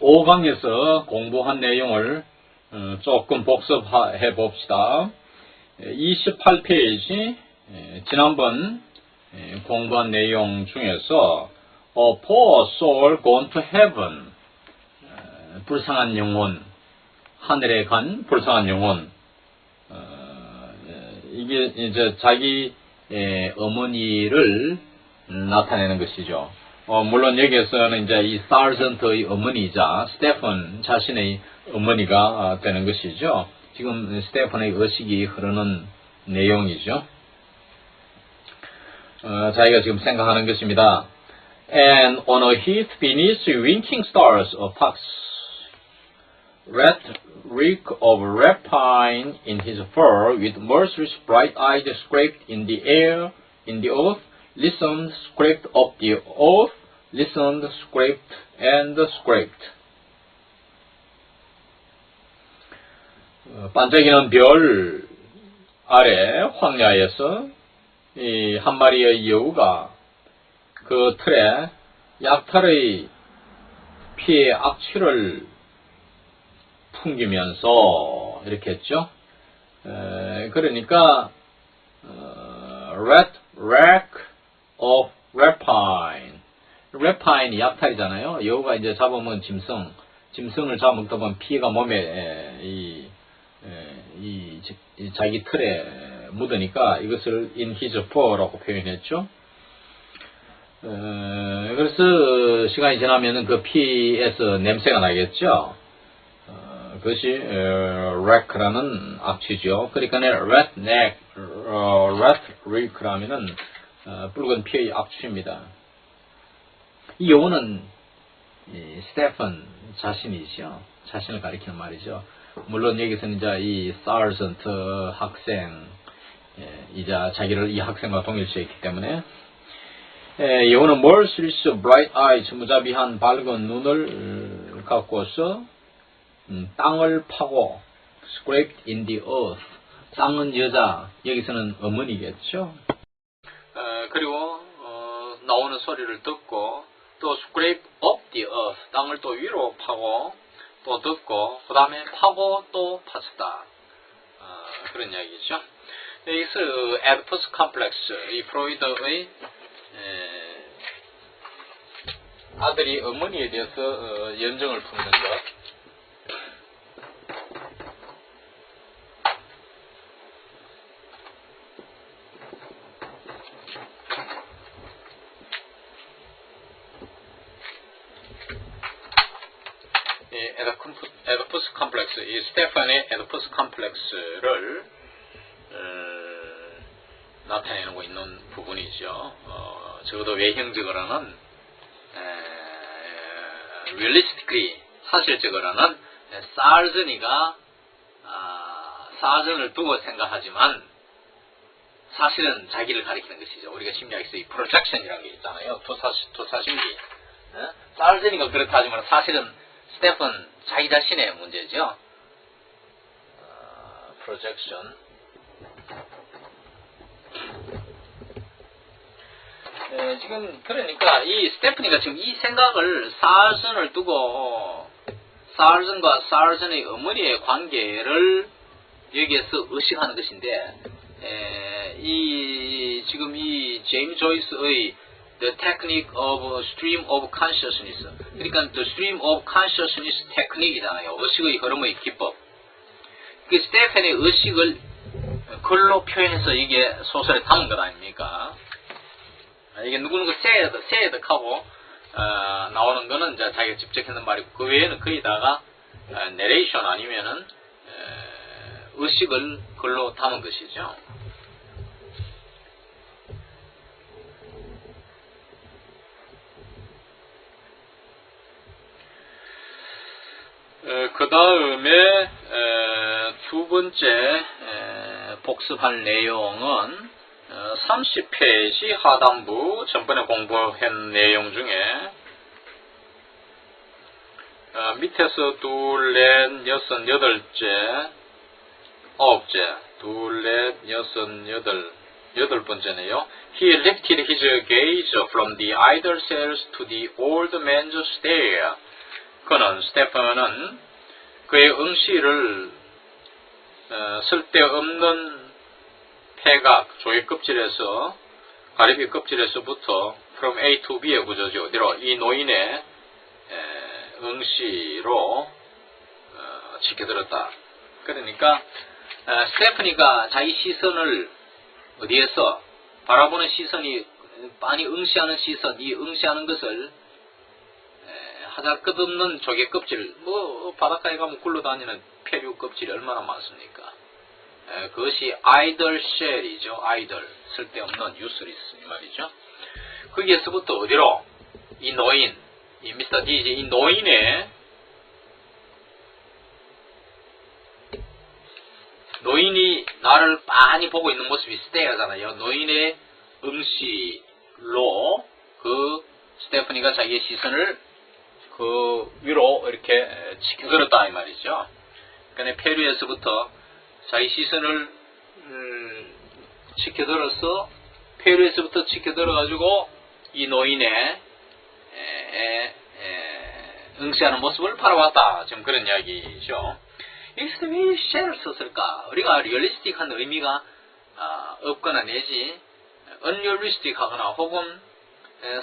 5강에서 공부한 내용을 조금 복습해 봅시다. 28페이지 지난번 공부한 내용 중에서 A poor soul gone to heaven, 불쌍한 영혼, 하늘에 간 불쌍한 영혼, 이게 이제 자기 어머니를 나타내는 것이죠. 물론 여기에서는 이제 이 사르전트의 어머니이자 스테픈 자신의 어머니가 되는 것이죠. 지금 스테픈의 의식이 흐르는 내용이죠. 자기가 지금 생각하는 것입니다. And on a heath beneath winking stars, a fox, red reek of rapine in his fur, with merciless bright eyes scraped in the air, in the earth, listened, scraped up the earth, listened, scraped, and scraped. 반짝이는 별 아래 황야에서 이 한 마리의 여우가 그 틀에 약탈의 피의 악취를 풍기면서 이렇게 했죠. 그러니까 red rack of rapine. rapine이 약탈이잖아요. 여우가 이제 잡으면 짐승을 잡아먹다 보면 피가 몸에 자기 틀에 묻으니까 이것을 in his fur라고 표현했죠. 그래서 시간이 지나면 그 피에서 냄새가 나겠죠. 그것이 rack라는 악취죠. 그러니까 red reek라면은 붉은 피의 악취입니다. 이 여우는 스테픈 자신이죠. 자신을 가리키는 말이죠. 물론 여기서는 이제 이 사르전트 학생 이자 자기를 이 학생과 동일시했기 때문에 여우는 merciless bright eyes 무자비한 밝은 눈을 갖고서 땅을 파고 scraped in the earth. 땅은 여자, 여기서는 어머니겠죠. 그리고 나오는 소리를 듣고 또 scrape up the earth. 땅을 또 위로 파고 또 듣고 그 다음에 파고 또 파쳤다. 그런 이야기죠. 여기서 에디푸스 컴플렉스, 이 프로이드의 아들이 어머니에 대해서 연정을 품는 것. 에디푸스 컴플렉스, 이 스테판의 에디푸스 컴플렉스를 나타내고 있는 부분이죠. 적어도 외형적으로는 realistically, 사실적으로는 사르전이가 사르전을 두고 생각하지만 사실은 자기를 가리키는 것이죠. 우리가 심리학에서 이 프로젝션이라는 게 있잖아요. 투사심리. 사르전이가 그렇다 하지만 사실은 스테픈 자기 자신의 문제죠. 프로젝션. 지금 그러니까 이 스테프니가 지금 이 생각을 사르전을 두고 사르전과 사르전의 어머니의 관계를 여기에서 의식하는 것인데 지금 이 제임스 조이스의 The Technique of Stream of Consciousness, 그러니까 The Stream of Consciousness 테크닉이잖아요. 의식의 흐름의 기법. 그 스테펜의 의식을 글로 표현해서 이게 소설에 담은 것 아닙니까? 이게 누구누구 세드하고 나오는 거는 이제 자기가 직접 했는 말이고, 그 외에는 거의다가 내레이션 아니면은 의식을 글로 담은 것이죠. 그 다음에 두 번째 복습할 내용은 30페이지 하단부 전번에 공부한 내용 중에 밑에서 둘, 넷, 여섯, 여덟째, 아홉째, 둘, 넷, 여섯, 여덟 번째네요. He lifted his gaze from the idle cells to the old man's stare. 스테판은 그의 응시를 쓸데없는 폐각, 조개 껍질에서, 가리비 껍질에서부터 from A to B의 구조죠. 어디로? 이 노인의 응시로 지켜들었다. 그러니까 스테프니가 자기 시선을 어디에서 바라보는 시선이 많이 응시하는 시선, 이 응시하는 것을 하자 끝없는 조개 껍질, 바닷가에 가면 굴러다니는 폐류 껍질이 얼마나 많습니까? 그것이 idle shell이죠. idle, 쓸데없는 useless 이 말이죠. 거기에서부터 어디로? 이 노인, 이 미스터 D, 이 노인이 나를 빤히 보고 있는 모습이 스테어잖아요. 노인의 응시로 그 스테프니가 자기의 시선을 그 위로 이렇게 지켜들었다 이 말이죠. 그러니까 페루에서부터 자기 시선을 지켜들어서 페루에서부터 지켜들어가지고 이 노인의 응시하는 모습을 바라봤다. 지금 그런 이야기죠. 여기서 왜 쉘을 썼을까? 우리가 리얼리스틱한 의미가 없거나 내지 언리얼리스틱하거나 혹은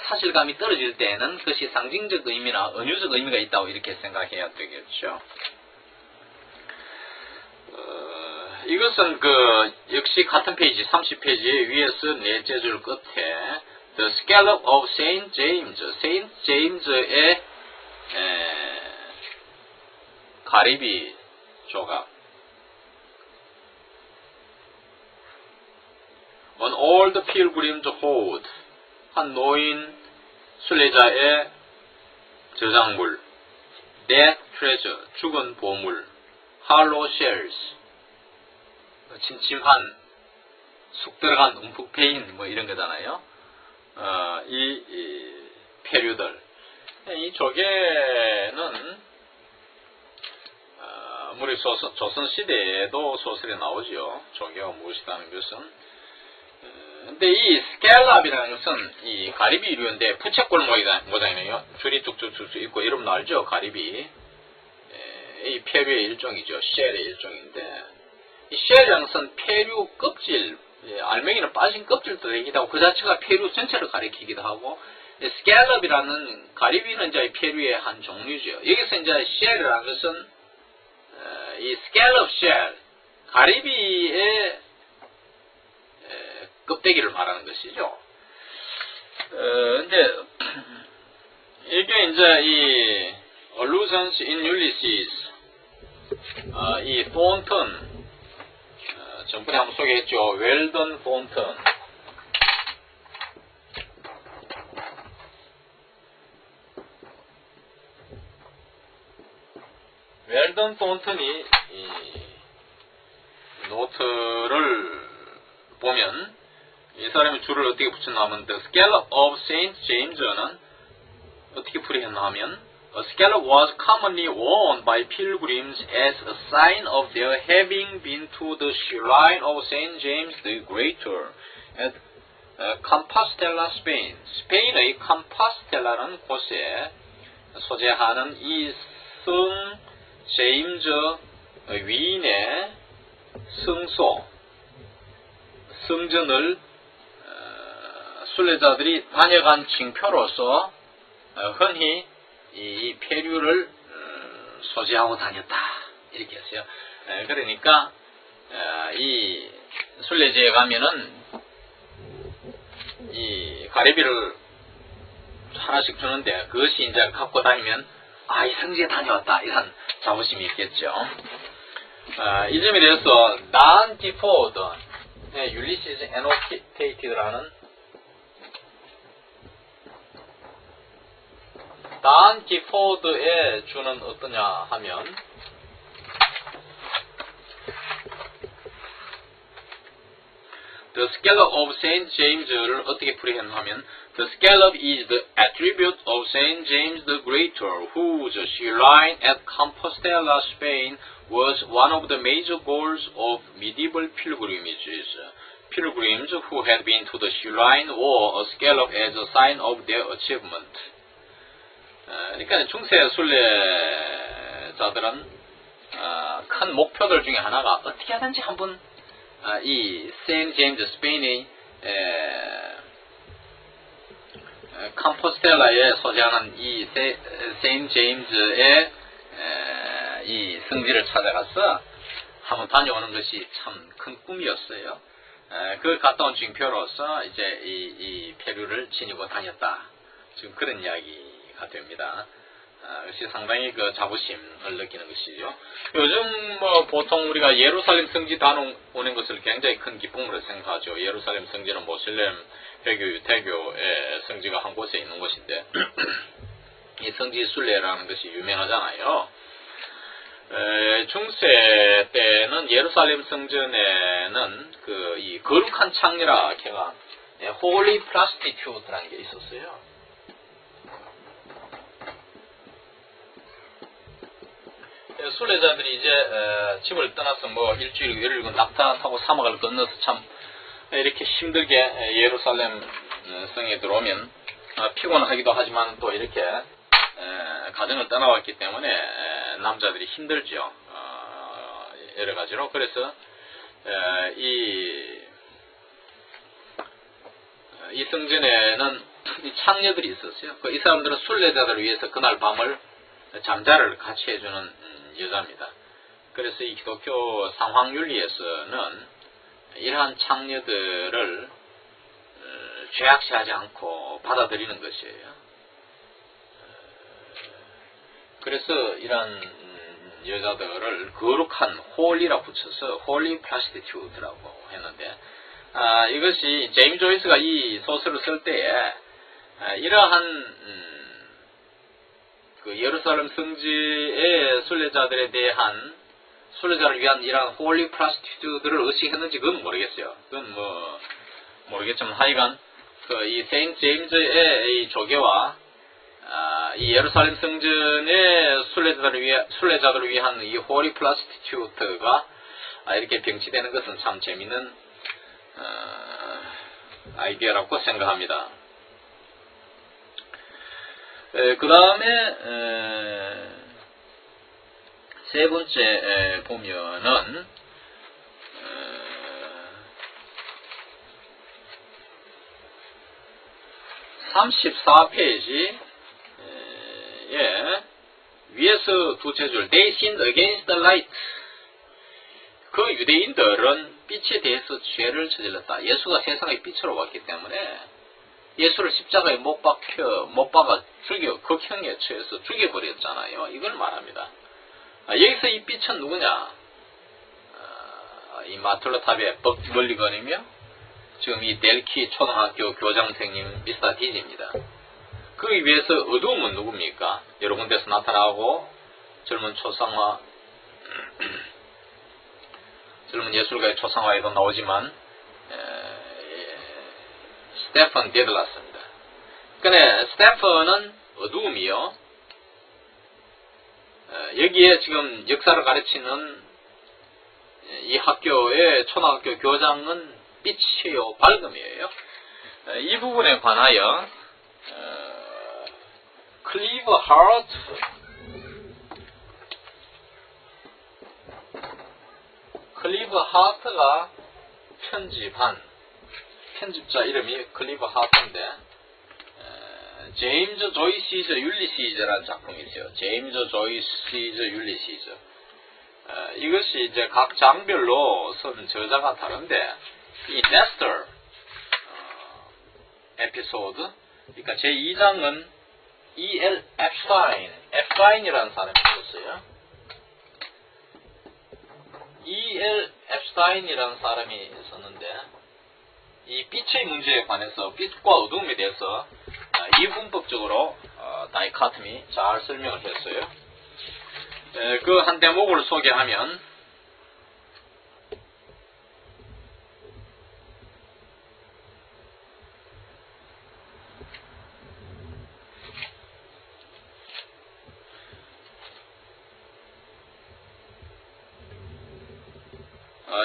사실감이 떨어질 때에는 그것이 상징적 의미나 은유적 의미가 있다고 이렇게 생각해야 되겠죠. 이것은 역시 같은 페이지 30페이지 위에서 넷째 줄 끝에 The Scallop of Saint James, Saint James의 가리비 조각. On all the pilgrims hold, 한 노인 순례자의 저작물. Dead treasure, 죽은 보물. Hollow shells, 침침한 쑥 들어간 움푹 패인 이런 거잖아요. 이 폐류들. 이 조개는 우리 조선시대에도 소설에 나오죠. 조개가 무엇이라는 것은. 근데 이 스켈랍이라는 것은 이 가리비류인데 부채꼴 모양이네요. 줄이 쭉쭉쭉 있고 이러면 알죠. 가리비. 이 폐류의 일종이죠. 쉘의 일종인데 이 쉘이라는 것은 폐류 껍질, 알맹이는 빠진 껍질도 되기도 하고 그 자체가 폐류 전체를 가리키기도 하고 스켈럽이라는 가리비는 이제 폐류의 한 종류죠. 여기서 이제 쉘이라는 것은 이 스캘럽 쉘, 가리비의 껍데기를 말하는 것이죠. 근데 이게 이제 이 allusions in Ulysses, 이 폰턴, 전번에 한번 소개했죠. 웰던 폰턴. 웰던 폰턴이 이 노트를 보면 이 사람이 줄을 어떻게 붙였나 하면 The Scallop of Saint James는 어떻게 풀이했나 하면 A scallop was commonly worn by pilgrims as a sign of their having been to the shrine of Saint James the Greater at Compostela, Spain. 스페인의 캄파스텔라라는 곳에 소재하는 이 성 제임즈 위인의 성소, 성전을 순례자들이 다녀간 징표로서 흔히 이 폐류를 소지하고 다녔다 이렇게 했어요. 그러니까 이 순례지에 가면은 이 가리비를 하나씩 주는데 그것이 이제 갖고 다니면 이 성지에 다녀왔다 이런 자부심이 있겠죠. 이 점에 대해서 난 디포드, 율리시스 애노테이티드라는 난 디포드의 주는 어떠냐 하면 The Scallop of Saint James를 어떻게 풀이했나 하면 The Scallop is the attribute of Saint James the Greater, whose shrine at Compostela, Spain, was one of the major goals of medieval pilgrimages. Pilgrims who had been to the shrine wore a scallop as a sign of their achievement. 그러니까 중세 순례자들은 큰 목표들 중에 하나가 어떻게 하든지 한번 이 세인트 제임스 스페인의 캄포스텔라에 소재하는 이 세인트 제임스의 이 성지를 찾아가서 한번 다녀오는 것이 참 큰 꿈이었어요. 그 갔다 온 징표로서 이제 이 페루를 지니고 다녔다. 지금 그런 이야기가 됩니다. 역시 상당히 그 자부심을 느끼는 것이죠. 요즘 뭐 보통 우리가 예루살렘 성지 다녀오는 것을 굉장히 큰 기쁨으로 생각하죠. 예루살렘 성지는 모슬렘 회교, 유태교의 성지가 한 곳에 있는 곳인데 이 성지 순례라는 것이 유명하잖아요. 중세 때는 예루살렘 성전에는 이 거룩한 창이라 걔가 Holy Prostitute라는 게 있었어요. 순례자들이 이제 집을 떠나서 뭐 일주일, 열흘 낙타 타고 사막을 건너서 참 이렇게 힘들게 예루살렘 성에 들어오면 피곤하기도 하지만 또 이렇게 가정을 떠나왔기 때문에 남자들이 힘들죠. 여러 가지로. 그래서 이 성전에는 이 창녀들이 있었어요. 이 사람들은 순례자들을 위해서 그날 밤을 잠자를 같이 해주는 여자입니다. 그래서 이 기독교 상황윤리에서는 이러한 창녀들을 죄악시하지 않고 받아들이는 것이에요. 그래서 이런 여자들을 거룩한 홀리라 붙여서 홀리 프라스티튜트라고 했는데 이것이 제임스 조이스가 이 소설을 쓸 때에 이러한 그 예루살렘 성지의 순례자들에 대한 순례자를 위한 이러한 홀리 프라스티튜트를 의식했는지 그건 모르겠어요. 그건 뭐 모르겠지만 하여간 이 세인트 제임스의 이 조계와 이 예루살렘 성전의 순례자들을 위한 이 홀리 프라스티튜트가 이렇게 병치되는 것은 참 재미있는 아이디어라고 생각합니다. 그 다음에 세 번째 보면은 34페이지 위에서 두째 줄 They sinned against the light. 그 유대인들은 빛에 대해서 죄를 저질렀다. 예수가 세상의 빛으로 왔기 때문에 예수를 십자가에 못 박아 극형에 처해서 죽여버렸잖아요. 이걸 말합니다. 여기서 이 빛은 누구냐? 이 마틀로탑의 멀리건이며 지금 이 델키 초등학교 교장선생님 미스터 디지입니다. 그 위에서 어두움은 누굽니까? 여러 군데서 나타나고 젊은 초상화 젊은 예술가의 초상화에도 나오지만 스테판 데들라스입니다. 그러니까 스테판은 어두움이요. 여기에 지금 역사를 가르치는 이 학교의 초등학교 교장은 빛이요, 밝음이에요. 이 부분에 관하여 클리브 하트가 편집자 이름이 클리브 하트인데 제임스 조이시즈 율리시즈라는 작품이 있어요. 제임스 조이시즈 율리시즈. 이것이 이제 각 장별로 쓴 저자가 다른데 이 네스터 에피소드, 그러니까 제2장은 E.L. 앱스타인이라는 사람이 있었어요. E.L. 앱스타인이라는 사람이 있었는데 이 빛의 문제에 관해서 빛과 어두움에 대해서 이분법적으로 다이카토미 잘 설명을 했어요. 그 한 대목을 소개하면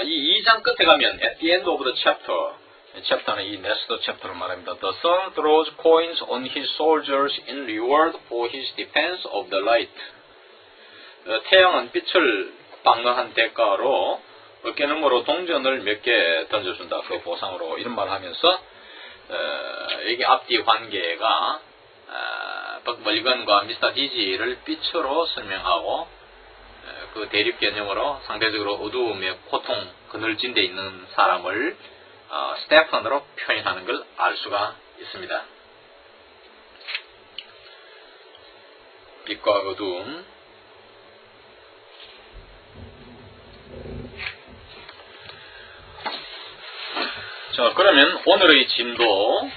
이 2장 끝에 가면 at the end of the chapter 챕터는 이 네스트 챕터를 말합니다. The sun throws coins on his soldiers in reward for his defense of the light. 태양은 빛을 방어한 대가로 어깨너머로 동전을 몇 개 던져준다. 그 보상으로 이런 말을 하면서 여기 앞뒤 관계가 벅 멀건과 미스터 디지를 빛으로 설명하고 그 대립 개념으로 상대적으로 어두움에 고통, 그늘진 데 있는 사람을 스테판으로 표현하는 걸 알 수가 있습니다. 빛과 어두움. 자, 그러면 오늘의 진도에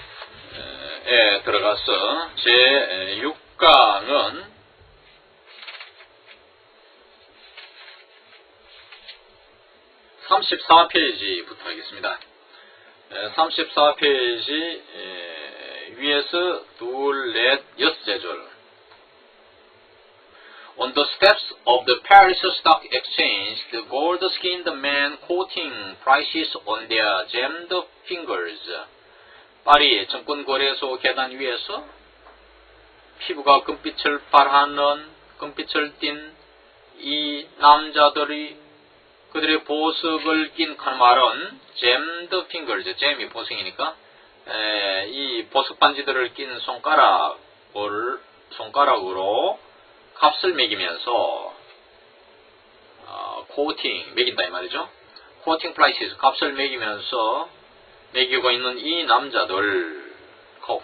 들어가서 제 6강은 34페이지부터 하겠습니다. 34페이지 위에서 둘, 넷, 여섯째 줄. On the steps of the Paris Stock Exchange, the gold-skinned men quoting prices on their gemmed fingers. 파리 증권거래소 계단 위에서 피부가 금빛을 발하는, 금빛을 띤 이 남자들이 그들의 보석을 낀 칼말은 gemmed fingers, 잼이 보석이니까 이 보석 반지들을 낀 손가락으로 값을 매기면서 quoting, 매긴다 이 말이죠. quoting prices, 값을 매기고 있는 이 남자들,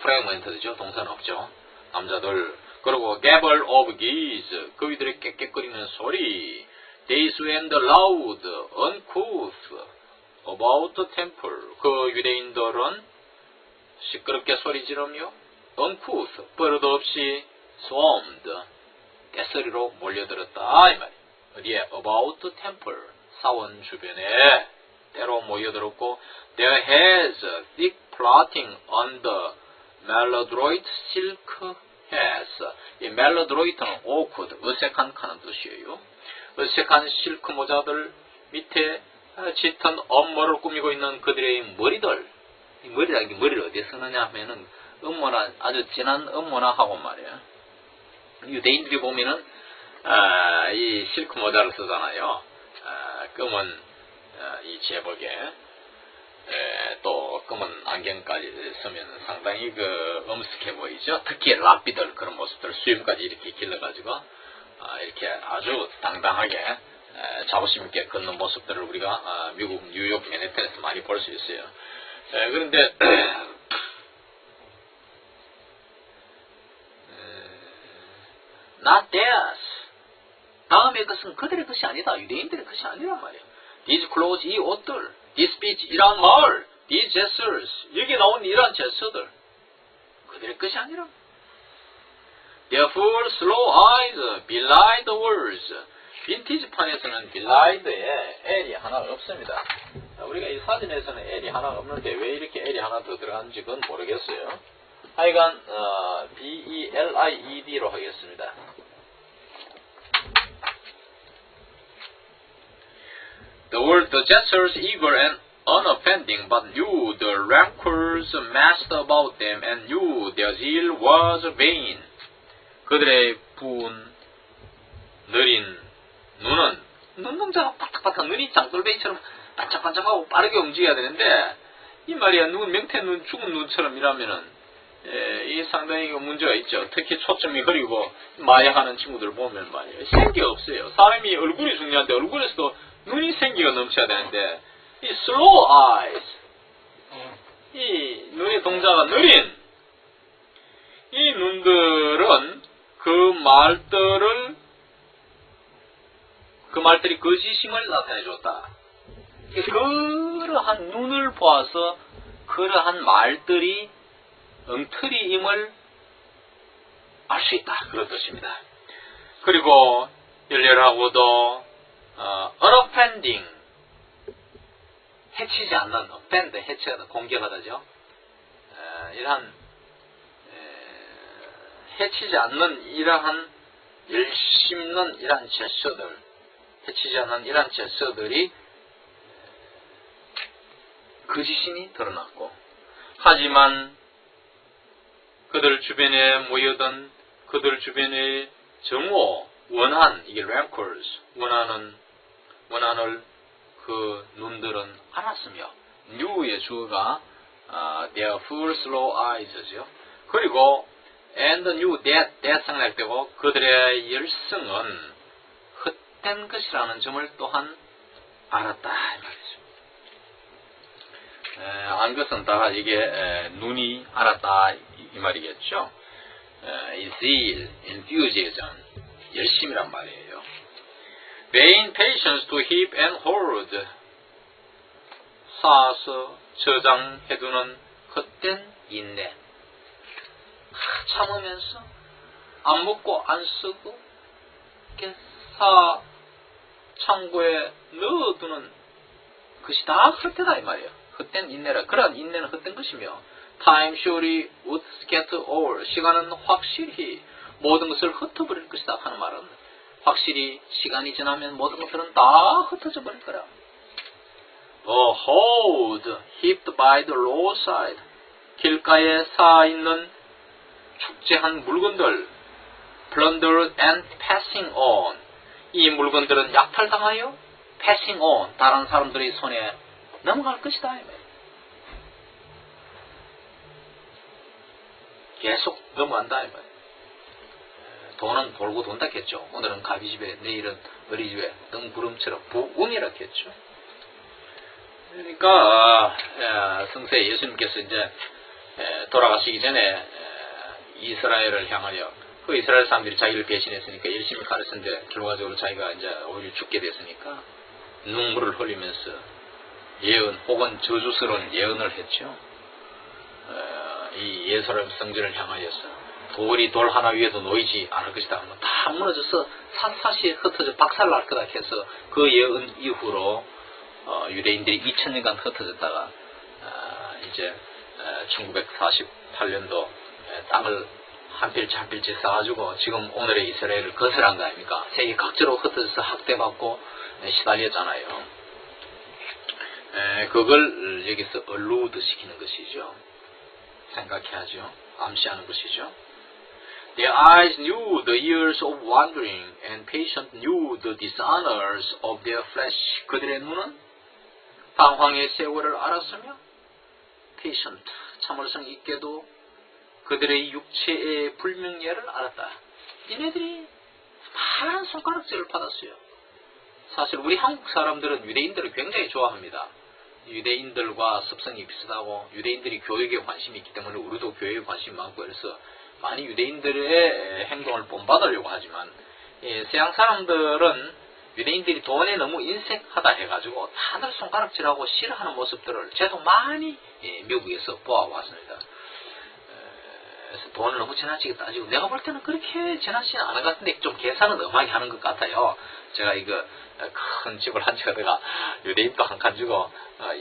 프래그먼트죠. 동사는 없죠. 남자들. 그리고 gabble of geese, 그이들의 깨깨거리는 소리. They swam the loud, uncouth about the temple. 그 유대인들은 시끄럽게 소리 지르며 uncouth, 버릇없이 swarmed, 떼서리로 몰려들었다 이 말이에요. 어디에? About the temple, 사원 주변에 때로 모여들었고 their heads thick plaiting on the maladroit silk hats. 이 maladroit는 awkward, 어색한 하는 뜻이에요. 어색한 실크 모자들 밑에 짙은 업무를 꾸미고 있는 그들의 머리들. 이 머리를 어디에 쓰느냐 하면은 음모나, 아주 진한 음모나 하고 말이에요. 유대인들이 보면은 이 실크 모자를 쓰잖아요. 검은 이 제복에 또 검은 안경까지 쓰면 상당히 그 엄숙해 보이죠. 특히 랍비들 그런 모습들, 수염까지 이렇게 길러가지고 이렇게 아주 당당하게 자부심 있게 걷는 모습들을 우리가 미국 뉴욕 맨해튼에서 많이 볼 수 있어요. 그런데 not theirs. 다음의 것은 그들의 것이 아니다. 유대인들의 것이 아니란 말이에요. These clothes, 이 옷들, this speech, 이러한 말, these gestures, 여기 나온 이러한 제스처들, 그들의 것이 아니라. Therefore, slow eyes, belied words. 빈티지판에서는 bellied에 L이 하나 없습니다. 우리가 이 사진에서는 L이 하나 없는데 왜 이렇게 L이 하나 더 들어간지 그건 모르겠어요. 하여간 B-E-L-I-E-D로 하겠습니다. The gestures eager and unoffending, but knew the rancors massed about them and knew their zeal was vain. 그들의 느린 눈은, 눈동자가 바삭바삭 눈이 장돌뱅이처럼 반짝반짝하고 빠르게 움직여야 되는데 이 말이야, 명태 눈, 죽은 눈처럼 이라면은 이 상당히 문제가 있죠. 특히 초점이 흐리고 마약하는 친구들 보면 말이에요, 생기가 없어요. 사람이 얼굴이 중요한데 얼굴에서도 눈이 생기가 넘쳐야 되는데 이 slow eyes, 이 눈의 동자가 느린 이 눈들은 그 말들이 거짓임을 나타내줬다. 그러한 눈을 보아서 그러한 말들이 엉터리임을 알 수 있다. 그런 뜻입니다. 그리고 열렬하고도 unoffending, 해치지 않는, offend, 해치하다, 공격하다죠. 이러한 해치지 않는 이러한 열심 있는 이러한 제스처들, 해치지 않는 이러한 제스처들이 거짓심이 드러났고 하지만 그들 주변에 모여든 그들 주변의 정오, 원한, 이게 rancors, 원한을 그 눈들은 알았으며, knew의 주어가 their full slow eyes죠. 그리고 and knew that 생략되고 그들의 열성은 헛된 것이라는 점을 또한 알았다 이 말이죠. 안 것은 다 이게 눈이 알았다 이 말이겠죠. zeal, enthusiasm, 열심이란 말이에요. vain patience to heap and hoard, 쌓아서 저장해두는 헛된 인내. 참으면서 안 먹고 안 쓰고 이렇게 창고에 넣어두는 것이 다 헛되다 이 말이에요. 헛된 인내라. 그러한 인내는 헛된 것이며, time surely would scatter all, 시간은 확실히 모든 것을 흩어버릴 것이다 하는 말은 확실히 시간이 지나면 모든 것들은 다 흩어져 버릴 거라. hold heaped by the roadside, 길가에 쌓아있는 축제한 물건들, plundered and passing on, 이 물건들은 약탈당하여 passing on, 다른 사람들의 손에 넘어갈 것이다. 계속 넘어간다. 돈은 돌고 돈다겠죠. 오늘은 가비집에, 내일은 어리집에, 등구름처럼 부웅이라겠죠. 그러니까 성세 예수님께서 이제 돌아가시기 전에 이스라엘을 향하여, 그 이스라엘 사람들이 자기를 배신했으니까 열심히 가르쳤는데 결과적으로 자기가 이제 오히려 죽게 됐으니까 눈물을 흘리면서 예언 혹은 저주스러운 예언을 했죠. 이 예루살렘 성전을 향하여서 돌이 돌 하나 위에도 놓이지 않을 것이다. 다 무너져서 샅샅이 흩어져 박살날 거다 해서 그 예언 이후로 유대인들이 2000년간 흩어졌다가 이제 1948년도 땅을 한 필지 한 필지 쌓아주고 지금 오늘의 이스라엘을 건설한 거 아닙니까? 세계 각지로 흩어져서 학대받고 시달렸잖아요. 그걸 여기서 allude 시키는 것이죠. 생각해야죠. 암시하는 것이죠. Their eyes knew the years of wandering, and patient knew the dishonors of their flesh. 그들의 눈은 방황의 세월을 알았으며, patient, 참을성 있게도 그들의 육체의 불명예를 알았다. 이네들이 파란 손가락질을 받았어요. 사실 우리 한국 사람들은 유대인들을 굉장히 좋아합니다. 유대인들과 습성이 비슷하고 유대인들이 교육에 관심이 있기 때문에 우리도 교육에 관심이 많고, 그래서 많이 유대인들의 행동을 본받으려고 하지만 서양 사람들은 유대인들이 돈에 너무 인색하다 해가지고 다들 손가락질하고 싫어하는 모습들을 저도 많이 미국에서 보아왔습니다. 그래서 돈을 너무 지나치게 따지고, 내가 볼 때는 그렇게 지나치지 않은 것 같은데 좀 계산은 엄하게 하는 것 같아요. 제가 이거 큰 집을 한 채가 내가 유대인도 한 칸 주고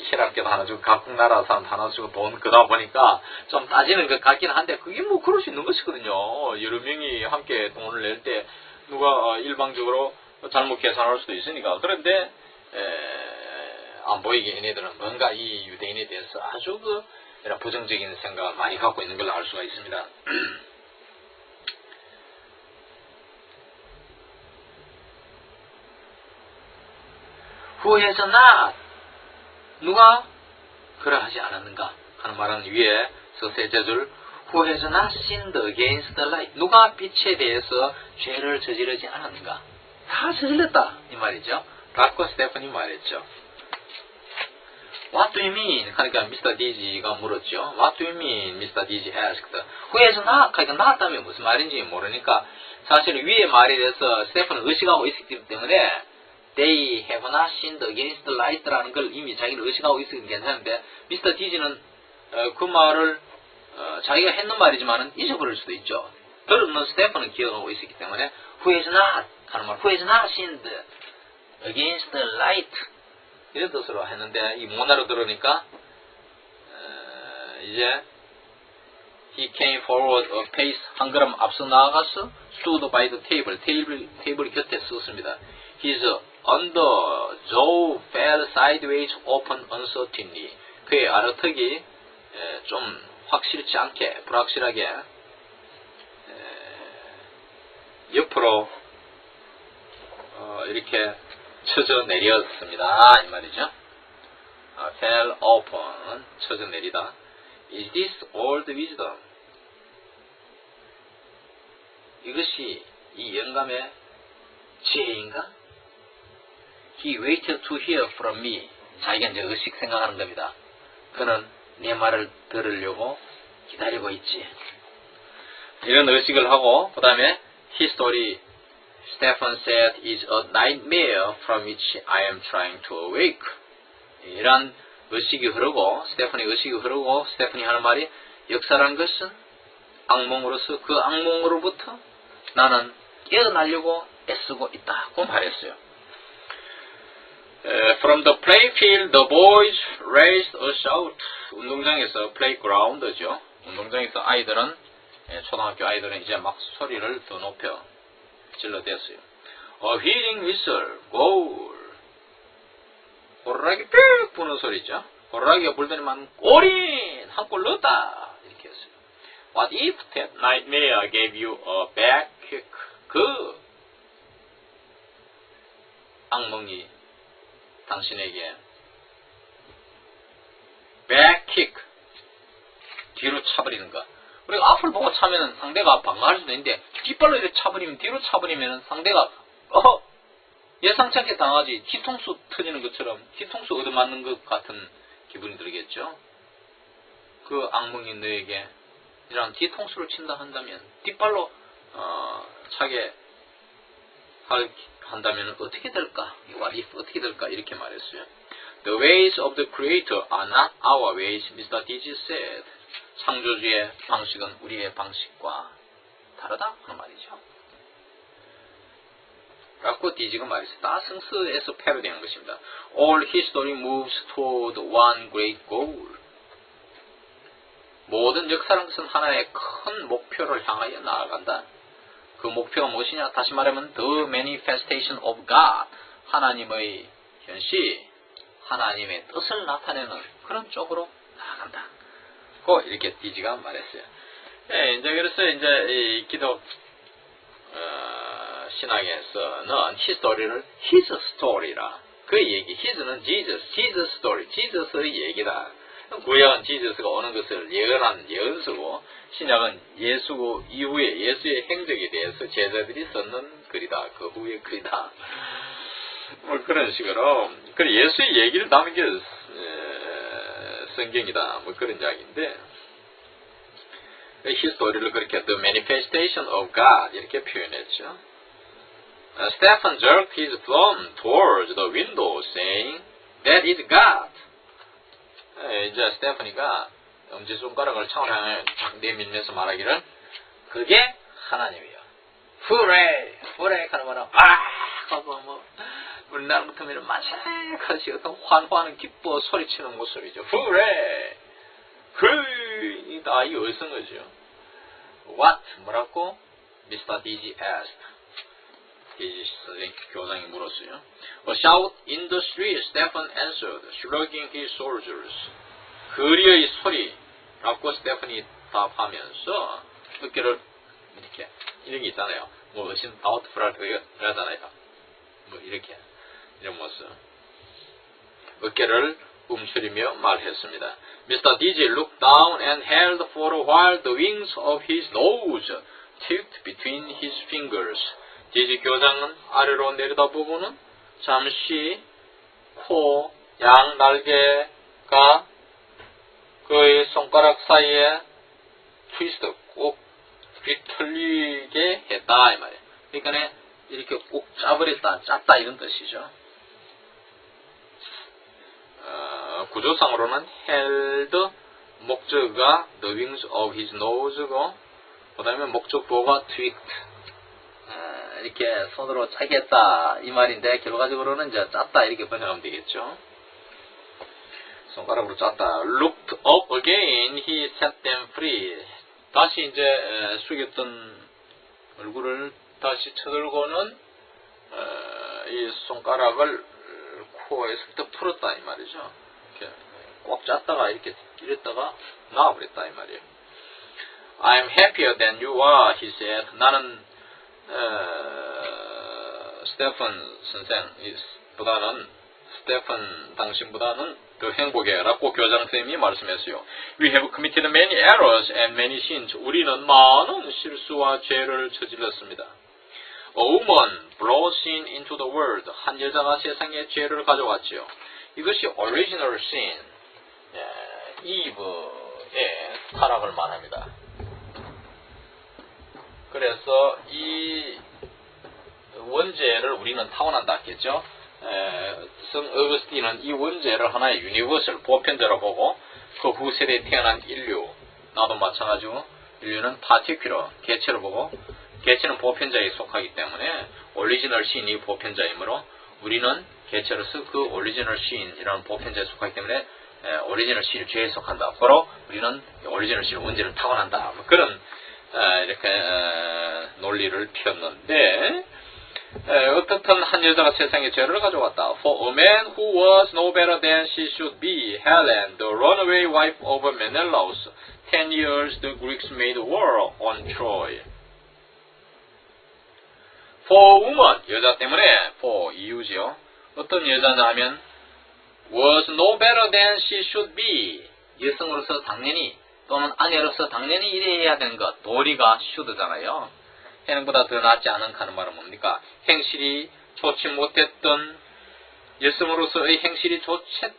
히랍계도 하나 주고 각국 나라 사람 하나 주고 돈 그다 보니까 좀 따지는 것 같기는 한데, 그게 뭐 그럴 수 있는 것이거든요. 여러 명이 함께 돈을 낼 때 누가 일방적으로 잘못 계산할 수도 있으니까. 그런데 안 보이게 얘네들은 뭔가 이 유대인에 대해서 아주 이런 부정적인 생각을 많이 갖고 있는 걸 알 수가 있습니다. Who has not? 누가 그러하지 않았는가 하는 말은 위에서 셋째 줄 Who has not sinned against the light? 누가 빛에 대해서 죄를 저지르지 않았는가? 다 저질렀다 이 말이죠. 락과 스테판이 말했죠. What do you mean? 그러니까 미스터 디지가 물었죠. What do you mean? 미스터 디지 asked. Who has not? 그러니까 not 다음에 무슨 말인지 모르니까 사실 위에 말에 대해서 스테판은 의식하고 있었기 때문에 They have not sinned against the light라는 걸 이미 자기는 의식하고 있으면 괜찮은데, 미스터 디지는 그 말을 자기가 했는 말이지만 잊어버릴 수도 있죠. 들었는 스테판은 기억하고 있었기 때문에 Who has not? 하는 말, Who has not sinned against the light? 이런 뜻으로 했는데 이 모나로 들으니까 이제 He came forward a pace, 한 걸음 앞서 나아가서 stood by the table, 테이블 곁에 섰습니다. His under jaw fell sideways open uncertainly. 그의 아래턱이 좀 확실치 않게 불확실하게 옆으로 이렇게 쳐져 내렸습니다 이 말이죠. fell open 쳐져 내리다. Is this old wisdom? 이것이 이 영감의 지혜인가? He waited to hear from me. 자기가 이제 의식 생각하는 겁니다. 그는 내 말을 들으려고 기다리고 있지. 이런 의식을 하고 그 다음에 His story, Stephen said, is a nightmare from which I am trying to awake. 이런 의식이 흐르고 스테펀의 의식이 흐르고 스테펀이 하는 말이 역사란 것은 악몽으로서 그 악몽으로부터 나는 깨어나려고 애쓰고 있다고 말했어요. From the playfield, the boys raised a shout. 운동장에서 playground죠. 운동장에서 아이들은 초등학교 아이들은 이제 막 소리를 더 높여 질러댔어요. A whirring whistle, goal. 호루라기 삑 부는 소리죠. 호루라기가 불더니만 골인! 한 골 넣었다! 이렇게 했어요. What if that nightmare gave you a back kick? 그 악몽이 당신에게 back kick 뒤로 차버리는 거. 우리가 앞을 보고 차면은 상대가 방어할 수도 있는데 뒷발로 이렇게 차버리면 뒤로 차버리면 상대가 예상치 않게 당하지. 뒤통수 터지는 것처럼 뒤통수 얻어맞는 것 같은 기분이 들겠죠. 그 악몽이 너에게 이런 뒤통수를 친다 한다면 뒷발로 차게 한다면 어떻게 될까? What if 어떻게 될까? 이렇게 말했어요. The ways of the Creator are not our ways, Mr. Digi said. 창조주의 방식은 우리의 방식과 다르다 하는 말이죠. 라고 디지가 말했어요. 다승스에서 패러디한 것입니다. All history moves toward one great goal. 모든 역사라는 것은 하나의 큰 목표를 향하여 나아간다. 그 목표가 무엇이냐? 다시 말하면 The manifestation of God. 하나님의 현시, 하나님의 뜻을 나타내는 그런 쪽으로 나아간다. 고 이렇게 디지가 말했어요. 이제 그래서 이제 이 기독 신학에서는 히스토리를 His story라. 그 얘기, His는 Jesus, Jesus story, Jesus의 얘기다. 구약은 지저스가 오는 것을 예언한 예언서고 신약은 예수 이후에 예수의 행적에 대해서 제자들이 썼는 글이다. 그 후의 글이다. 뭐 그런 식으로 그 예수의 얘기를 담은 게 성경이다. 뭐 그런 이야기인데 히스토리를 그렇게 The manifestation of God 이렇게 표현했죠. Stephen jerked his thumb towards the window saying, That is God. 이제 스테파니가 엄지손가락을 창을 향해 탁 내밀면서 말하기를 그게 하나님이요. 후레! 후레! 하는 말은 하고 뭐 우리나라 같으면 만세같이 어떤 환호하는 기뻐 소리치는 모습이죠. 후레! 그이다 이 어디서 거죠. What? 뭐라고? Mr. D.G. asked. D.G. 교장이 물었어요. A shout in the street, Stephen answered, shrugging his shoulders. 거리의 소리라고 스테판이 답하면서 어깨를 이렇게 이런 게 있잖아요. 뭐 어신 아웃프랄 그러잖아요. 뭐 이렇게 이런 모습. 어깨를 움츠리며 말했습니다. Mr. D.G. looked down and held for a while the wings of his nose tipped between his fingers. D.G. 교장은 아래로 내려다보고는 잠시 코 양 날개가 그의 손가락 사이에 트위스트 꼭 뒤틀리게 했다 이 말이에요. 그러니까 이렇게 꼭 짜버렸다, 짰다 이런 뜻이죠. 구조상으로는 held 목적어가 the wings of his nose고 그 다음에 목적보가 tweaked 이렇게 손으로 짜겠다 이 말인데 결과적으로는 이제 짰다 이렇게 번역하면 되겠죠. 손가락으로 짰다. Looked up again, he set them free. 다시 이제 숙였던 얼굴을 다시 쳐들고는 이 손가락을 코에서부터 풀었다 이 말이죠. 이렇게 꽉 짰다가 이렇게 이랬다가 나와버렸다 이 말이에요. I'm happier than you are, he said. 나는 스테픈 선생보다는 스테픈 당신보다는 더 행복해라고 교장 선생님이 말씀했어요. We have committed many errors and many sins. 우리는 많은 실수와 죄를 저질렀습니다. A woman brought sin into the world. 한 여자가 세상에 죄를 가져왔지요. 이것이 original sin, 이브의 타락을 말합니다. 그래서 이 원죄를 우리는 타고난다 했겠죠. 성 어거스틴은 이 원죄를 하나의 유니버설, 보편자로 보고 그 후 세대에 태어난 인류, 나도 마찬가지고 인류는 파티큘러, 개체로 보고 개체는 보편자에 속하기 때문에 오리지널 신이 보편자이므로 우리는 개체로서 그 오리지널 신이라는 보편자에 속하기 때문에 오리지널 신이 죄에 속한다. 바로 우리는 오리지널 신 원죄를 타고난다. 뭐 그런 이렇게 논리를 폈는데 어떻든 한 여자가 세상에 죄를 가져왔다. For a man who was no better than she should be, Helen, the runaway wife of Menelaus, 10 years the Greeks made war on Troy. For woman, 여자 때문에, for 이유지요. 어떤 여자냐 하면 was no better than she should be, 여성으로서 당연히 또는 아내로서 당연히 이래야 되는 것, 도리가 should잖아요. 행보다 더 낫지 않은 하는 말은 뭡니까? 행실이 좋지 못했던 여성으로서의 행실이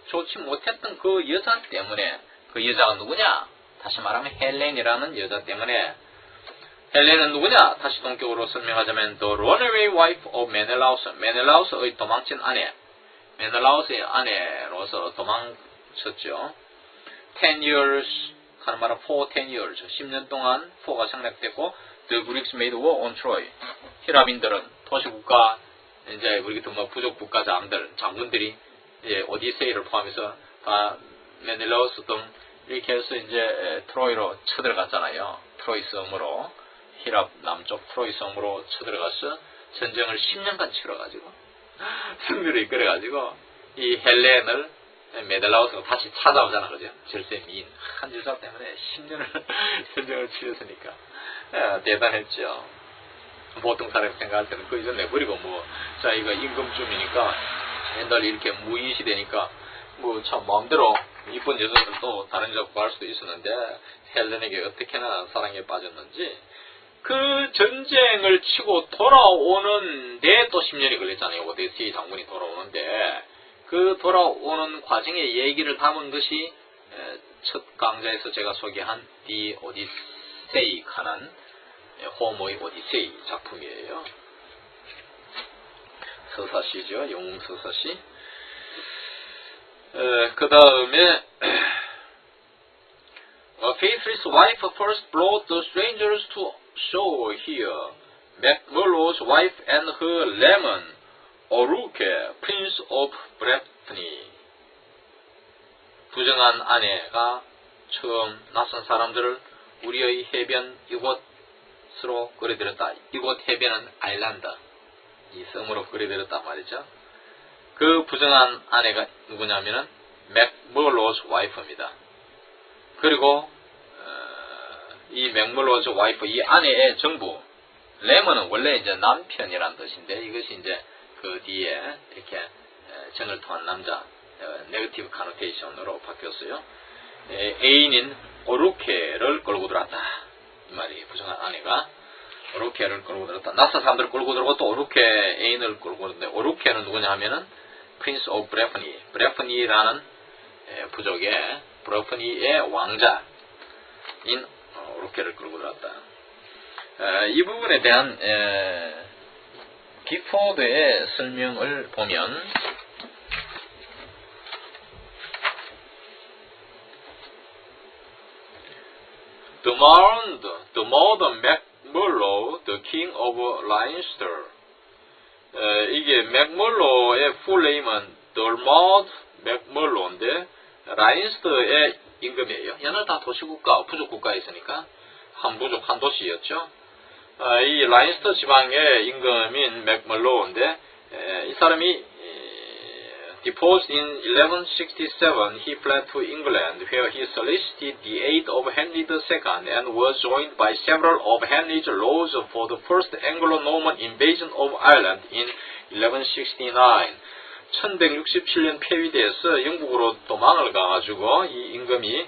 좋지 못했던 그 여자 때문에, 그 여자가 누구냐? 다시 말하면 헬렌이라는 여자 때문에. 헬렌은 누구냐? 다시 동격으로 설명하자면 the runaway wife of Menelaus, 메넬라우스의 도망친 아내, 메넬라우스의 아내로서 도망쳤죠. 10 years 하는 말은 for 10 years, 10년 동안 for가 생략됐고 The Greeks made war on Troy. 히랍인들은 도시국가, 이제 우리 같은 뭐 부족국가 장군들이 이제 오디세이를 포함해서 다 메넬라우스 등 이렇게 해서 이제 트로이로 쳐들어갔잖아요. 트로이 섬으로, 히랍 남쪽 트로이 섬으로 쳐들어가서 전쟁을 10년간 치러가지고 승리를 이끌어가지고 이 헬렌을 메넬라우스가 다시 찾아오잖아, 그죠? 절세 미인 한 여자 때문에 10년을 전쟁을 치렀으니까. 대단했죠. 보통 사람이 생각할 때는 그 이전 내버리고 자 이거 임금쯤이니까 옛날 이렇게 무인시대니까 참 마음대로 이쁜 여자들도 다른 여자 구할 수도 있었는데 헬렌에게 어떻게나 사랑에 빠졌는지 그 전쟁을 치고 돌아오는데 또 10년이 걸렸잖아요. 오디세이 장군이 돌아오는데 그 돌아오는 과정의 얘기를 담은 것이 첫 강좌에서 제가 소개한 디 오디세이 하는 호모의 오디세이 작품이에요. 서사시죠. 영웅 서사시. 그 다음에 A faithless wife first brought the strangers to show here. Macmurrough's wife and her leman, Oruke, prince of Breffni. 부정한 아내가 처음 낯선 사람들을 우리의 해변 이곳으로 끌어들였다. 이곳 해변은 아일랜드, 이 섬으로 끌어들였단 말이죠. 그 부정한 아내가 누구냐면은 맥물로즈 와이프입니다. 그리고 이 맥물로즈 와이프, 이 아내의 정부, 레몬은 원래 이제 남편이란 뜻인데 이것이 이제 그 뒤에 이렇게 정을 통한 남자, 네거티브 카노테이션으로 바뀌었어요. 애인인 오르케를 끌고 들어왔다. 이 말이 부정한 아내가 오르케를 끌고 들어왔다. 낯선 사람들을 끌고 들어오고 또 오르케 애인을 끌고 들어왔는데 오르케는 누구냐 하면은 프린스 오브 브레프니, 브레프니라는 부족의 브레프니의 왕자인 오르케를 끌고 들어왔다. 이 부분에 대한 기포드의 설명을 보면 The modern Macmurrough, the king of Leinster. 이게 맥물로의 풀네임은 더머드 맥물로인데 라인스터의 임금이에요. 얘는 다 도시국가, 부족국가에 있으니까 한 부족, 한 도시였죠. 이 라인스터 지방의 임금인 맥물로인데 이 사람이 Deposed in 1167, he fled to England, where he solicited the aid of Henry II and was joined by several of Henry's lords for the first Anglo-Norman invasion of Ireland in 1169. 1167년 폐위돼서 영국으로 도망을 가가지고 이 임금이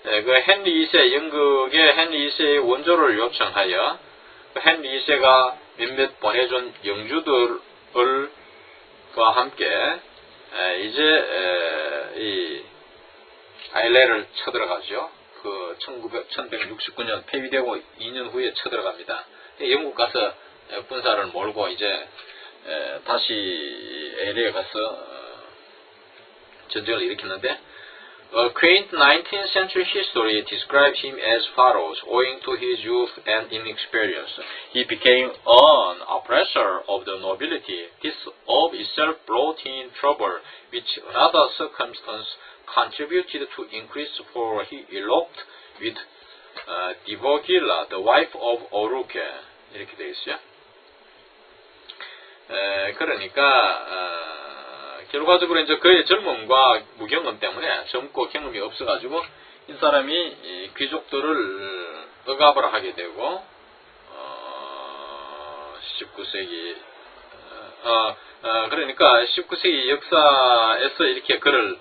그 헨리 2세 영국의 헨리 2세의 원조를 요청하여 그 헨리 2세가 몇몇 보내준 영주들과 함께 이제 이 아일랜드를 쳐들어가죠. 그 1169년 폐위되고 2년 후에 쳐들어갑니다. 영국 가서 군사를 몰고 이제 다시 LA에 가서 전쟁을 일으켰는데 A quaint 19th century history describes him as follows. Owing to his youth and inexperience, he became an oppressor of the nobility. This of itself brought him trouble, which another circumstance contributed to increase, for he eloped with Divogilla, the wife of Oruke. 이렇게 되어 있어요. 그러니까 결과적으로 이제 그의 젊음과 무경험 때문에 젊고 경험이 없어가지고 이 사람이 귀족들을 억압을 하게 되고 19세기 그러니까 19세기 역사에서 이렇게 글을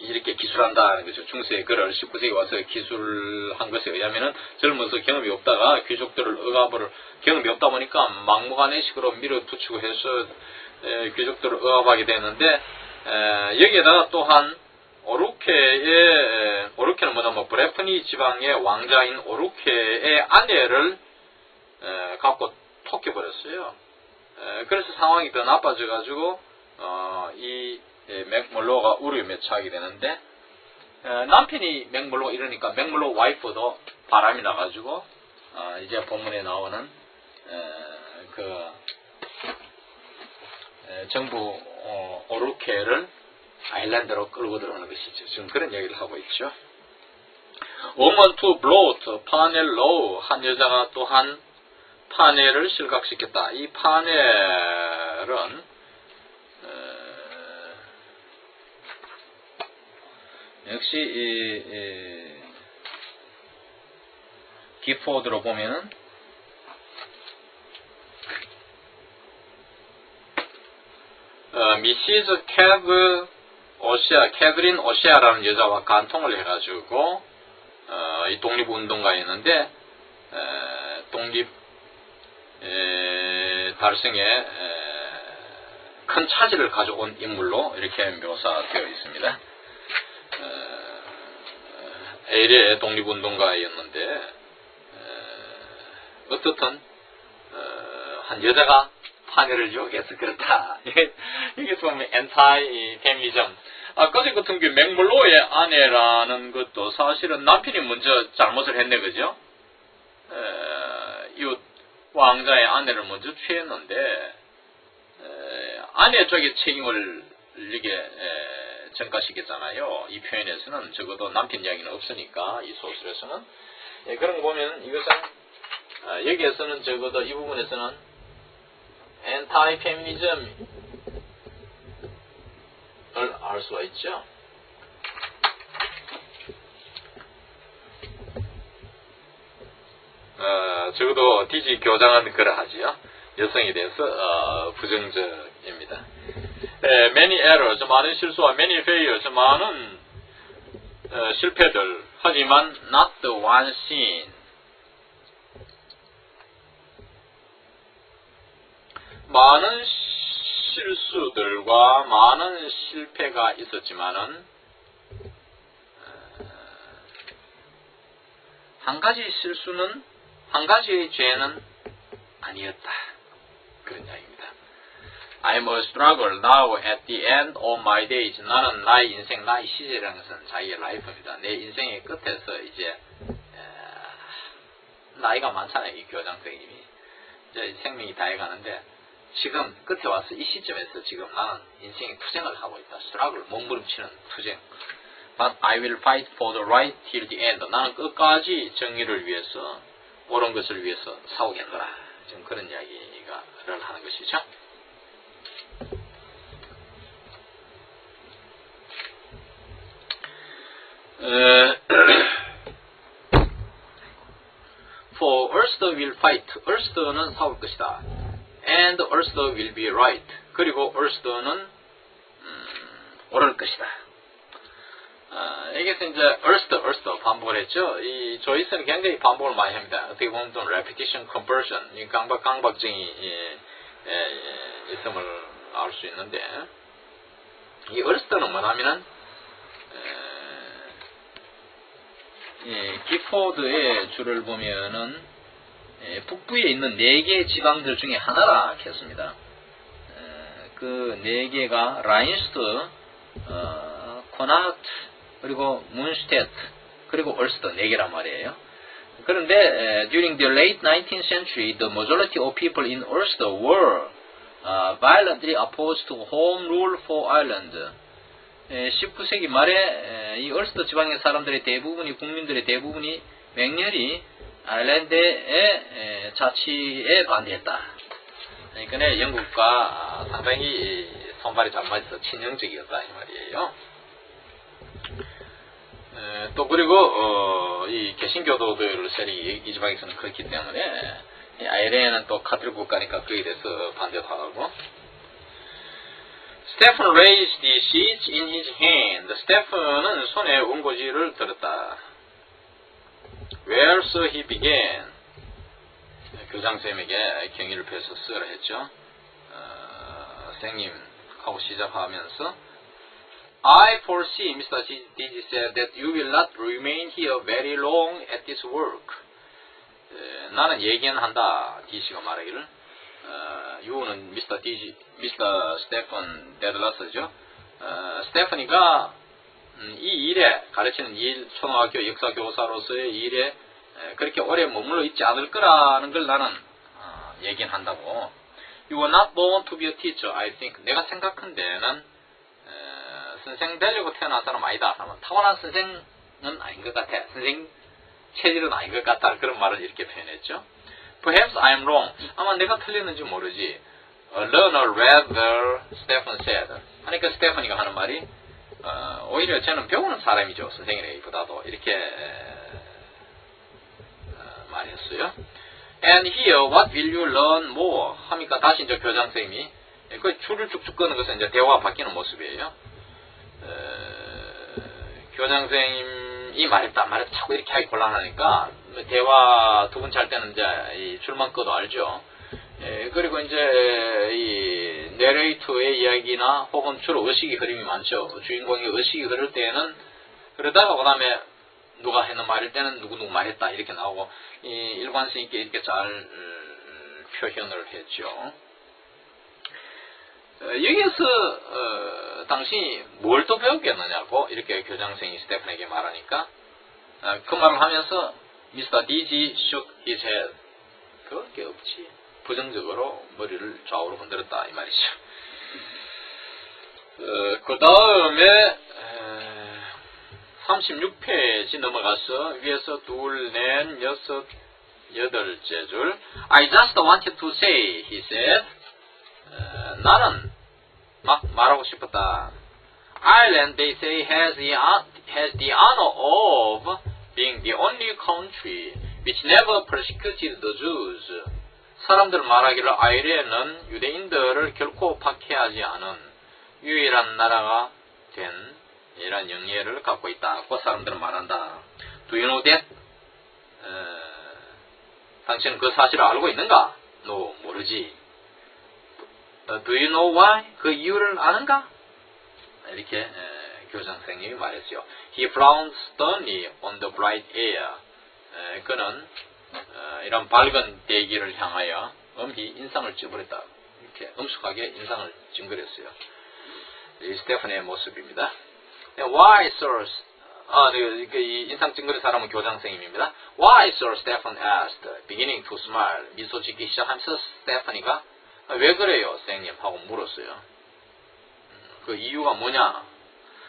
이렇게 기술한다는 거죠. 중세의 글을 19세기 와서 기술한 것에 의하면은 젊어서 경험이 없다가 귀족들을 억압을 경험이 없다 보니까 막무가내식으로 밀어붙이고 해서 귀족들을 억압하게 되는데 여기에다가 또한 오르케는 뭐냐면 브레프니 지방의 왕자인 오르케의 아내를 갖고 토끼버렸어요. 그래서 상황이 더 나빠져 가지고 이 맥몰로가 우려에 처하게 되는데 남편이 맥몰로 이러니까 맥몰로 와이프도 바람이 나가지고 이제 본문에 나오는 정부 오르케를 아일랜드로 끌고 들어오는 것이죠. 지금 그런 얘기를 하고 있죠. Woman to bloat, 파넬로 한 여자가 또한 파넬을 실각시켰다. 이 파넬은 역시 기포드로 보면은 미시즈 캐드린 오시아라는 여자와 간통을 해가지고 이 독립운동가였는데 독립 달성에 큰 차질을 가져온 인물로 이렇게 묘사되어 있습니다. 에일의 독립운동가였는데 어떻든 한 여자가 파넬을 유혹해서 그렇다. 이게 보면 엔타이 페미니즘. 아까 같은 게 맥몰로의 아내라는 것도 사실은 남편이 먼저 잘못을 했네, 그죠? 이 왕자의 아내를 먼저 취했는데 아내 쪽에 책임을 이게 전가시켰잖아요. 이 표현에서는 적어도 남편 이야기는 없으니까 이 소설에서는 그런 거 보면 이것은 여기에서는 적어도 이 부분에서는 엔타이 페미니즘을 알 수가 있죠. 적어도 디지 교장은 그러하지요. 여성에 대해서 부정적입니다. many errors, 많은 실수와 many failures, 많은 실패들, 하지만 not the one sin. 많은 실수들과 많은 실패가 있었지만은 한 가지 실수는 한 가지의 죄는 아니었다. 그런 이야기입니다. I must struggle now at the end of my days. 나는 나의 인생, 나의 시제라는 것은 자기의 라이프입니다. 내 인생의 끝에서 이제 나이가 많잖아요. 이 교장 선생님이 이제 생명이 다해가는데 지금 끝에 와서 이 시점에서 지금 나는 인생의 투쟁을 하고 있다. struggle, 몸부림치는 투쟁. But I will fight for the right till the end. 나는 끝까지 정의를 위해서, 옳은 것을 위해서 싸우겠노라. 지금 그런 이야기를 하는 것이죠. For Ulster will fight. Ulster는 싸울 것이다. And Ulster will be right. 그리고 Ulster는 옳을 것이다. 여기서 이제 Ulster 반복을 했죠. 이 조이스는 굉장히 반복을 많이 합니다. 어떻게 보면 좀 repetition conversion, 이 강박증이 있음을 알 수 있는데, 이 Ulster는 뭐냐면은 기포드의 줄을 보면은 북부에 있는 4개의 지방들 중에 하나라 했습니다. 그 4개가 라인스트, 코나트, 그리고 문슈테트, 그리고 얼스터 4개란 말이에요. 그런데 during the late 19th century, the majority of people in Ulster were violently opposed to home rule for Ireland. 19세기 말에 이 얼스터 지방의 사람들의 대부분이, 국민들의 대부분이 맹렬히 아일랜드의 자치에 반대했다. 그러니까 영국과 상당히 손발이 잘 맞아서 친형적이었다 이 말이에요. 또 그리고 이 개신교도들 세력이 이 지방에서는 그렇기 때문에 아이레는 또 카톨릭 국가니까 그에 대해서 반대도 하고. Stephen raised the sheets in his hand. 스테픈은 손에 원고지를 들었다. Where so he began. 교장선생님에게 경의를 표해서 쓰라 했죠. 선생님 하고 시작하면서 I foresee, Mr. D.G. said, that you will not remain here very long at this work. 나는 예견한다. D.C.가 말하기를. 유는 Mr. D.G. Mr. 스테픈 데들라스죠. 스테프니가 이 일에, 가르치는 일, 초등학교 역사교사로서의 일에 그렇게 오래 머물러 있지 않을 거라는 걸 나는 예견한다고. You were not born to be a teacher, I think. 내가 생각한데는 선생 되려고 태어난 사람 아니다. 타고난 선생은 아닌 것 같아. 선생 체질은 아닌 것 같다. 그런 말을 이렇게 표현했죠. Perhaps I'm wrong. 아마 내가 틀렸는지 모르지. A learner rather, Stephen said. 그러니까 스테퍼니가 하는 말이 오히려 저는 배우는 사람이죠. 선생님보다도. 이렇게 말했어요. And here, what will you learn more? 하니까 다시 이제 교장선생님이 그 줄을 쭉쭉 끄는 것은 이제 대화가 바뀌는 모습이에요. 교장선생님이 말했다 자꾸 이렇게 하기 곤란하니까 대화 두 번째 할 때는 이제 이 줄만 꺼도 알죠. 그리고 이제 이 내레이터의 이야기나 혹은 주로 의식의 흐름이 많죠. 주인공이 의식이 흐를 때에는 그러다가 그 다음에 누가 했는 말일 때는 누구 말했다 이렇게 나오고 이 일관성 있게 이렇게 잘 표현을 했죠. 여기에서 당신이 뭘 또 배웠겠느냐고 이렇게 교장선생이 스테픈에게 말하니까 그 말을 하면서 Mr. D.G. shook his head. 그럴 게 없지. 부정적으로 머리를 좌우로 흔들었다 이 말이죠. 그 다음에 36페이지 넘어가서 위에서 둘, 넷, 여섯, 여덟째 줄. I just wanted to say, he said. 나는 막 말하고 싶었다. Ireland, they say, has the honor of being the only country which never persecuted the Jews. 사람들 말하기를 아이레는 유대인들을 결코 박해하지 않은 유일한 나라가 된 이런 영예를 갖고 있다고 사람들은 말한다. Do you know that? 당신은 그 사실을 알고 있는가? No, 모르지. Do you know why? 그 이유를 아는가? 이렇게 교장선생님이 말했어요. He frowned sternly on the bright air. 그는 이런 밝은 대기를 향하여 엄히 인상을 찌푸렸다. 이렇게 엄숙하게 인상을 찡그렸어요. 이 스테픈의 모습입니다. Why, sir? 이 인상 찡그린 사람은 교장선생님입니다. Why, sir? Stephen asked, beginning to smile. 미소 짓기 시작하면서 스테퍼니가 왜 그래요, 선생님? 하고 물었어요. 그 이유가 뭐냐?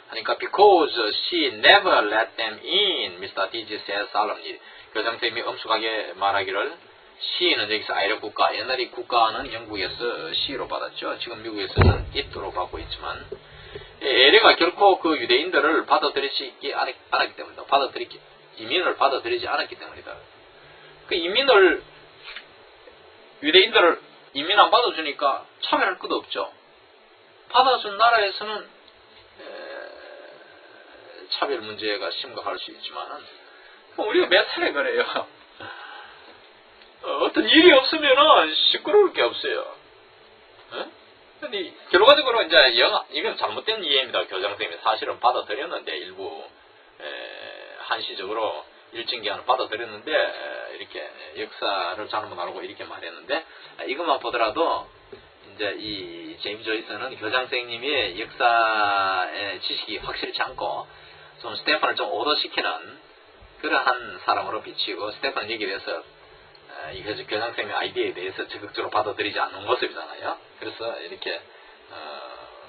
하니까 because she never let them in, Mr. D.G. said solemnly. 교장선생님이 엄숙하게 말하기를 she는 여기서 아이력 국가, 옛날에 국가는 영국에서 she로 받았죠. 지금 미국에서는 it로 받고 있지만 에레가 결코 그 유대인들을 받아들이지 않았기 때문이다. 이민을 받아들이지 않았기 때문이다. 그 유대인들을 이민 안 받아주니까 차별할 것도 없죠. 받아준 나라에서는 차별 문제가 심각할 수 있지만은 우리가 몇 살에 그래요. 어떤 일이 없으면은 시끄러울 게 없어요. 근데 결과적으로 이제 이건 잘못된 이해입니다. 교장 선생님이 사실은 받아들였는데 일부 한시적으로 일정 기간을 받아들였는데 이렇게 역사를 잘못 알고 이렇게 말했는데 이것만 보더라도 이제 이 제임스 조이스는 교장 선생님이 역사의 지식이 확실치 않고 좀 스테판을 좀 오도시키는 그러한 사람으로 비치고 스테판은 여기에 대해서 이 교장 선생님의 아이디어에 대해서 적극적으로 받아들이지 않는 모습이잖아요. 그래서 이렇게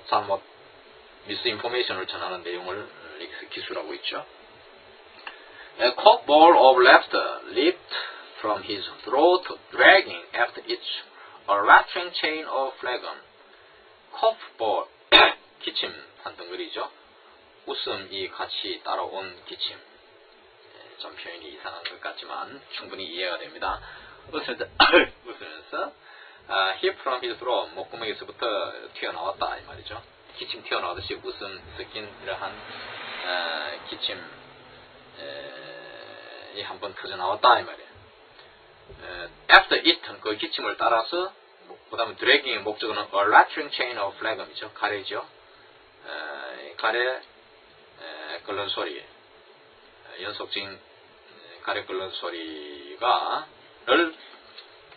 잘못 미스인포메이션을 전하는 내용을 기술하고 있죠. A cock ball of laughter leaped from his throat, dragging after it a rattling chain of phlegm. cockball, 기침 한 덩어리죠. 웃음이 같이 따라온 기침. 좀 표현이 이상한 것 같지만 충분히 이해가 됩니다. 웃으면서 hip from his throat, 목구멍에서부터 튀어나왔다 이 말이죠. 기침 튀어나오듯이 웃음 섞인 이러한 기침이 한번 터져나왔다 이 말이에요. After it, 그 기침을 따라서 그 다음에 dragging의 목적어는 a rattling chain of phlegm이죠. 가래죠. 가래 끓는 소리, 연속적인 가래 끓는 소리가 를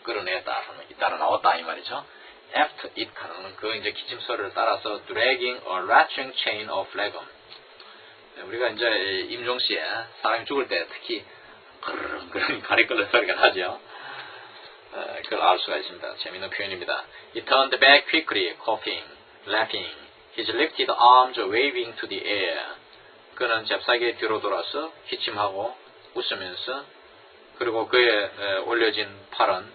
끌어내다 하면 잇따라 나왔다 이 말이죠. After it 하는 그 이제 기침 소리를 따라서 dragging a rattling chain of phlegm. 우리가 이제 임종 시에 사람이 죽을 때 특히 그런 가래 끓는 소리가 나죠. 그걸 알 수가 있습니다. 재미있는 표현입니다. He turned back quickly, coughing, laughing. His lifted arms waving to the air. 그는 잽싸게 뒤로 돌아서 기침하고 웃으면서 그리고 그의 올려진 팔은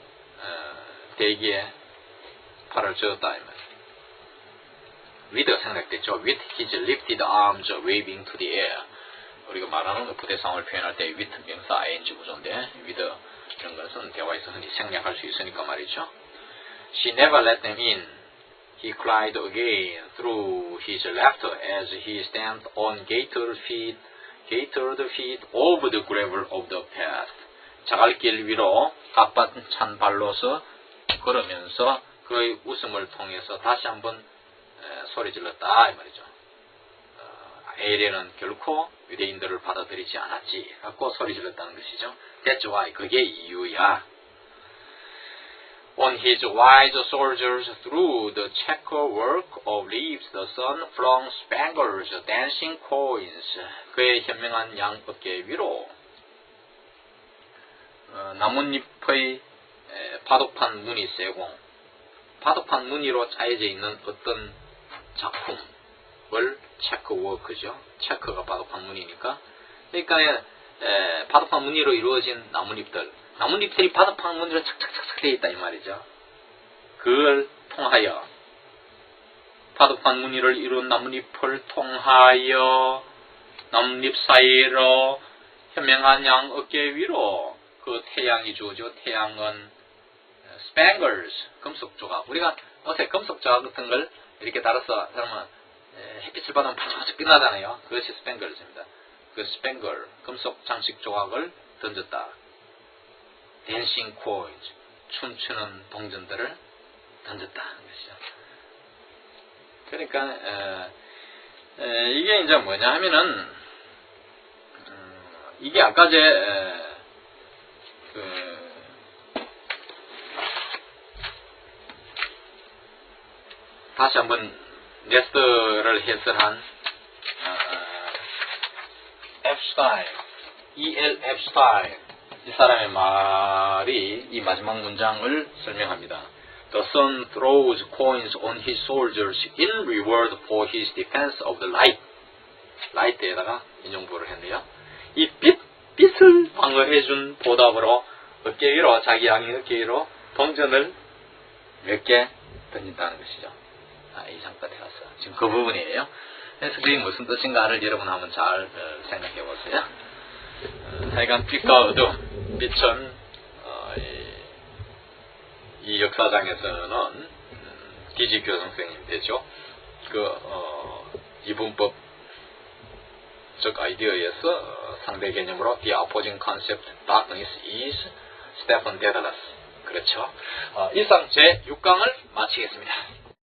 대기에 팔을 저었다. with가 생략됐죠. with his lifted arms waving to the air. 우리가 말하는 부대상을 표현할 때 with 명사 ing 구조인데 with 이런 것은 대화에서 흔히 생략할 수 있으니까 말이죠. She never let them in. He cried again through his laughter as he stamped on gaitered feet over the gravel of the path. 자갈길 위로 갓바찬 발로서 걸으면서 그의 웃음을 통해서 다시 한번 소리 질렀다 이 말이죠. 에레는 결코 유대인들을 받아들이지 않았지 갖고 소리 질렀다는 것이죠. That's why, 그게 이유야. On his wise soldiers through the checker-work of leaves, the sun flung spangles, dancing coins. 그의 현명한 양 어깨 위로 나뭇잎의 바둑판 무늬 세공, 바둑판 무늬로 짜여져 있는 어떤 작품을 체크워크죠. 체크가 바둑판 무늬니까. 그러니까 바둑판 무늬로 이루어진 나뭇잎들이 바둑판 무늬로 착착착착 되어 있다 이 말이죠. 그걸 통하여 바둑판 무늬를 이룬 나뭇잎을 통하여 나뭇잎 사이로 현명한 양 어깨 위로 그 태양이 주어지고 태양은 spangles, 금속 조각. 우리가 옷에 금속 조각 같은 걸 이렇게 달아서 그러면 햇빛을 받으면 반짝반짝 빛나잖아요. 그것이 spangles입니다. 그 spangle, 금속 장식 조각을 던졌다. dancing coins, 춤추는 동전들을 던졌다 하는 것이죠. 그러니까 이게 이제 뭐냐 하면은 이게 아까 다시 한번 네스트를 해설한 앱슈타인, E.L. 앱슈타인 이 사람의 말이 이 마지막 문장을 설명합니다. The sun throws coins on his soldiers in reward for his defense of the light. light에다가 인용부를 했네요. 이 빛을 방어해준 보답으로 어깨 위로, 자기 양의 어깨 위로 동전을 몇 개 던진다는 것이죠. 이 장까지 갔어. 지금 그 부분이에요. 그래서 그게 무슨 뜻인가를 여러분 한번 잘 생각해 보세요. 하여간 빛과 어둠, 빛은 이 역사장에서는 디지 교성생님 되죠. 이분법적 아이디어에서 상대 개념으로 The opposing concept darkness is Stephen Dedalus. 그렇죠. 이상 제 6강을 마치겠습니다.